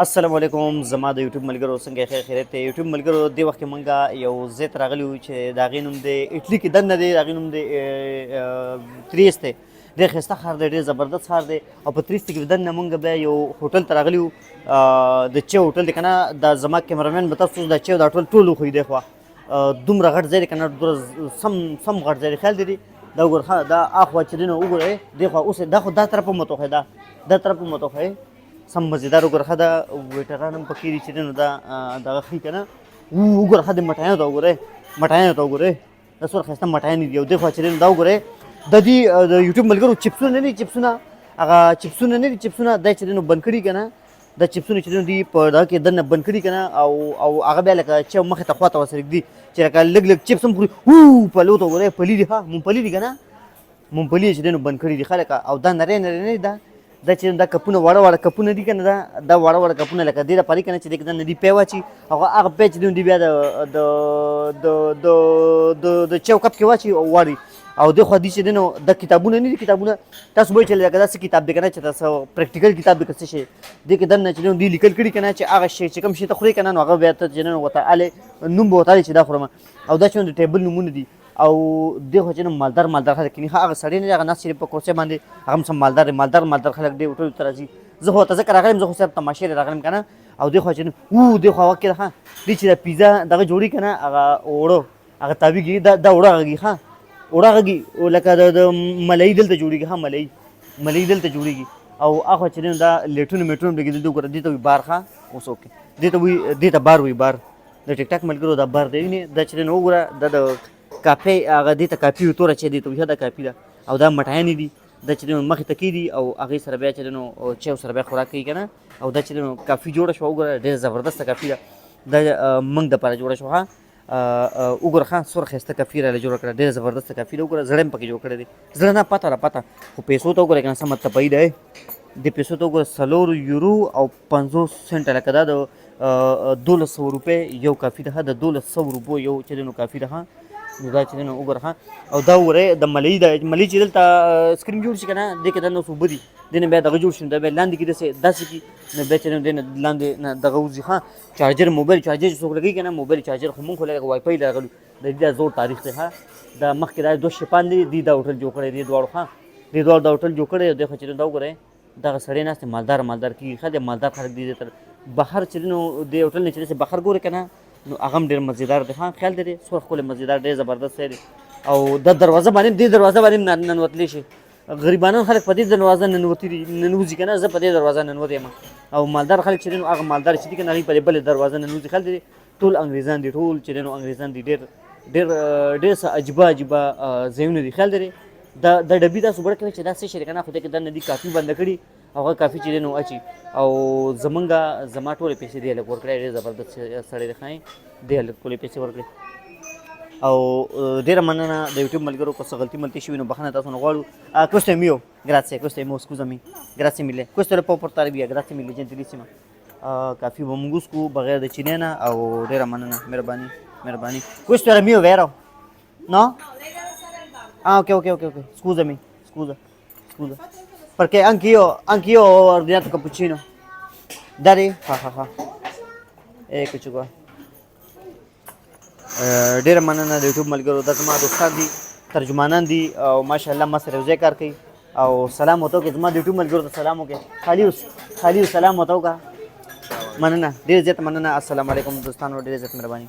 السلام علیکم زما د یوټیوب ملګرو څنګه خیر خیریت دی یوټیوب ملګرو دې وخت کې مونږه یو ځای ته راغلي وو چې د هغې نوم دی اټلي کې دننه دی د هغې نوم دی تریس دی ډېر ښایسته ښار دی ډېر زبردست ښار دی او په تریس کې دننه مونږ بیا یو هوټل ته راغلي وو د چای هوټل دی که نه دا زما کیمرامین به تاسو دا چای دا ټول وښیي دی خوا دومره غټ ځای دی که نه دومره سم غټ ځای دی خیال دی دا وګوره دا اخوا چې دی نو وګورئ دې خوا اوس دا خو دا طرف هم ورته وښیي دا طرف هم ورته وښیي سم مزیدار وګوره ښه دا ویټران هم پکې دي چې دی نو دا دغه ښي که نه وګوره ښه د مټایانو ته وګورئ مټایانو ته وګورئ دا څومره ښایسته مټایانې دي او دې خوا چې دی نو دا وګورئ د دې د یوټیوب ملګرو چپسونه نه دي چپسونه هغه چپسونه نه دي چپسونه دا چې دی نو بند کړي که نه دا چپسونه چې دی نو دوی په دغه کې دننه بند کړي که نه او هغه بیا لکه چې مخې ته خواته ورسره ږدي چې لکه لږ چپس هم خوري پلو ته وګورئ پلي دي ښه مونګپلي دي که نه مونګپلي چې دی نو بند کړي دي ښه لکه او دا نری نه دي دا چې دا کپونه واړه کپونه دي که نه دا واړه کپونه لکه دې دپاره که نه چې دې کې دننه دي پی واچي هغه پی چې دی بیا د چای کپ کې واچي او واړي او دې خوا دي چې دی نو د کتابونه نه دي کتابونه تاسو وایئ چې لکه داسې کتاب دی که نه چې تاسو پریکټیکل کتاب دی که څه شی دې کې دننه چې دی نو دوی لیکل کړي که نه چې هغه شی چې کوم شي ته خورې که نه نو هغه بیا ته چې دی نو ورته هلې نوم به ورته هلې چې دا خورم او دا چې د ټیبل نومونه دي او دې خوا چې نو مالدار خلک کیني هغه سړی نه دی هغه ناست چې په کرسۍ باندې هغه هم سم مالدار خلک ډېر هوټلو ته راځي زه خو ورته ځکه راغلم زه خو صرف تماشې لرې راغلم که نه او دې خوا چې نو دې خوا وکې ده دې چې دا پیزا دغه جوړي که نه هغه اوړه هغه تاویږي دا اوړه غږي ښه اوړه غږي لکه د ملایي دلته جوړېږي ښه ملایي دلته جوړېږي او هغه چې نو دا لیټونه میټونه لګېدل دي وګوره دې ته وایي بار ښه اوس اوکې دې ته بار وایي بار د ټیک ټاک ملګرو دا بار دی وینې دا چې نو وګوره دا د کاپۍ هغه دې ته کاپي وي توره چې دې ته وایي دا کاپي ده او دا مټایانې دي دا چې دی نو مخې ته کېدي او هغې سره بیا چې دی نو چای سره بیا خوراک کوي که نه او دا چې دی نو کافي جوړه شوه وګوره ډېره زبردسته کافي ده دا موږ دپاره جوړه شوه وګوره ښه څومره ښایسته کافي راله جوړه کړه ډېره زبردسته کافي ده وګوره زړه یې پکې جوړ کړی دی زړه نه پته خو پیسو ته وګوره که نه سمه تپهي دی د پیسو ته وګوره 4 یورو او 50 سنټه لکه دا د 1200 روپۍ یو کافي ده د 1200 روپو یو چې دی نو کافي ده نو دا چې دی نو وګوره او دا وګورئ د ملۍ چې دلته سکرین جوړ شي که نه دې کې دننه اوس اوبه دي دې نه بیا دغه جوړ شي نو دا بیا لاندې کښې داسې کړي نو بیا چې دی نو دې نه لاندې نه دغه وځي ښه چارجر موبایل چارجر چې څوک لګوي که نه موبایل چارجر خو مونږ خو لکه وای فای راغلو د دې دا زوړ تاریخ دی ښه دا مخکې دا 2 شپان دي دوی دا هوټل جوړ کړی دې دواړو ښه دې دواړو دا هوټل جوړ کړی دی خو چې دا وګورئ دغه سړی ناست دی مالدار کېږي ښه دی مالدار خلک دي دې تر بهر چې دی نو دې هوټل نه چې داسې بهر ګورې که نه نو هغه هم ډېر مزېدار دی ښه خیال دی څومره ښکلی مزېدار ډېر زبردست دی او د دروازه باندې دې دروازه باندې ننوتلی شي غریبانان خلک په دې دروازه ننوځي که نه زه په دې دروازه ننوتی یم او مالدار خلک چې دی نو هغه مالدار چې دي که نه هغوی په دې بلې دروازه ننوځي خیال دی ټول انګریزان دي ټول چې دی نو انګریزان دي ډېر څه عجیبه ځایونه دي خیال دی د ډبي دا صبره کوي چې دا څه شی دی که نه خو دې کې دننه دي کافي بنده کړي هغه کافي چې دی نو اچي او زما ټولې پیسې دې هلک ورکړی ډېر زبردست سړی دی ښایي دې هلک ټولې پیسې ورکړې او ډېره مننه د یوټیوب ملګرو که څه غلطي ملطي شوي نو بخښنه تاسو نه غواړو questo è mio grazie questo è mio scusami grazie mille questo lo può portare via grazie mille gentilissima کافي به موږ وڅښو بغیر د چینی نه او ډېره مننه مهرباني questo era mio vero no ok scusami scusa perché anch'io ho ordinato cappuccino dai eccoci qua ډېره مننه د یوټیوب ملګرو دا زما دوستان دي ترجمانان دي او ماشاءالله ما سره یو ځای کار کوي او سلام ورته وکړئ زما د یوټیوب ملګرو ته سلام وکړئ خالي سلام ورته وکړه مننه ډېر زیات مننه السلام علیکم دوستانو ډېر زیات مهرباني